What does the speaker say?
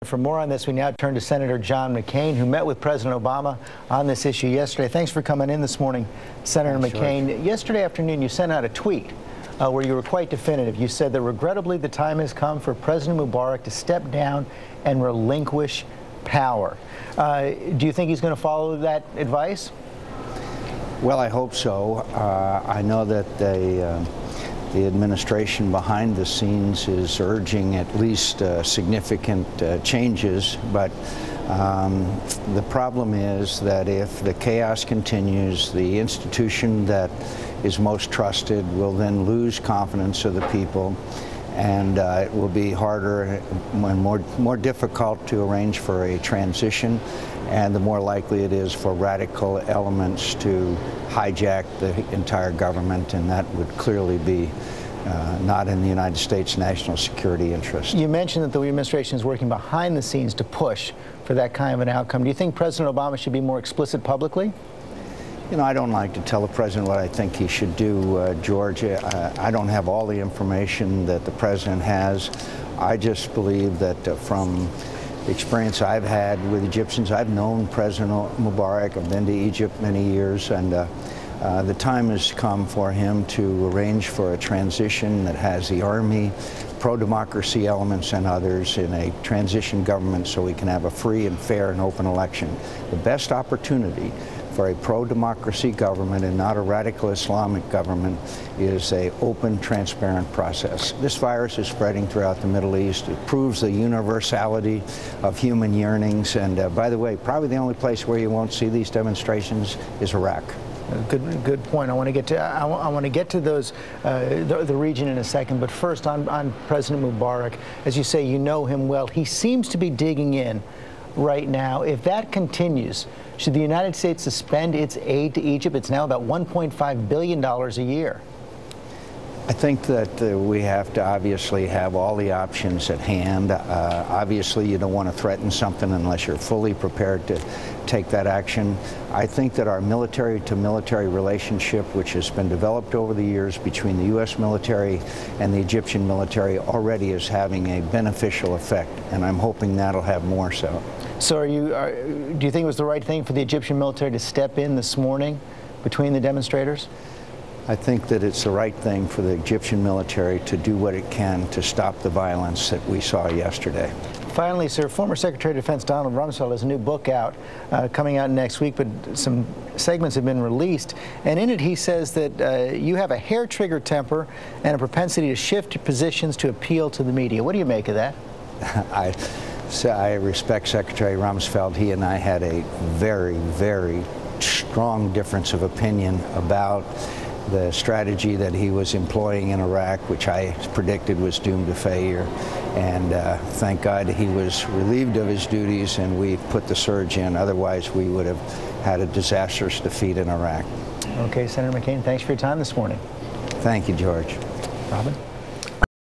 For more on this, we now turn to Senator John McCain, who met with President Obama on this issue yesterday. Thanks for coming in this morning, Senator McCain. Sure. Yesterday afternoon, you sent out a tweet where you were quite definitive. You said that regrettably the time has come for President Mubarak to step down and relinquish power. Do you think he's going to follow that advice? Well, I hope so. I know that the administration behind the scenes is urging at least significant changes, but the problem is that if the chaos continues, the institution that is most trusted will then lose confidence of the people, and it will be harder and more difficult to arrange for a transition, and the more likely it is for radical elements to hijack the entire government, and that would clearly be not in the United States' national security interest. You mentioned that the administration is working behind the scenes to push for that kind of an outcome. Do you think President Obama should be more explicit publicly? You know, I don't like to tell the president what I think he should do, George. I don't have all the information that the president has. I just believe that from the experience I've had with Egyptians, I've known President Mubarak. I've been to Egypt many years, and the time has come for him to arrange for a transition that has the army, pro-democracy elements and others in a transition government so we can have a free and fair and open election. The best opportunity for a pro-democracy government and not a radical Islamic government is an open, transparent process. This virus is spreading throughout the Middle East. It proves the universality of human yearnings. And by the way, probably the only place where you won't see these demonstrations is Iraq. Good point. I want to get to those the region in a second, but first on President Mubarak, as you say, you know him well. He seems to be digging in right now. If that continues, should the United States suspend its aid to Egypt? It's now about $1.5 billion a year. I think that we have to obviously have all the options at hand. Obviously, you don't want to threaten something unless you're fully prepared to take that action. I think that our military-to-military relationship, which has been developed over the years between the U.S. military and the Egyptian military, already is having a beneficial effect, and I'm hoping that'll have more so. So do you think it was the right thing for the Egyptian military to step in this morning between the demonstrators? I think that it's the right thing for the Egyptian military to do what it can to stop the violence that we saw yesterday. Finally, sir, former Secretary of Defense Donald Rumsfeld has a new book out, coming out next week, but some segments have been released. And in it, he says that you have a hair-trigger temper and a propensity to shift positions to appeal to the media. What do you make of that? I respect Secretary Rumsfeld. He and I had a very, very strong difference of opinion about the strategy that he was employing in Iraq, which I predicted was doomed to failure. And thank God he was relieved of his duties and we put the surge in. Otherwise, we would have had a disastrous defeat in Iraq. Okay, Senator McCain, thanks for your time this morning. Thank you, George. Robin?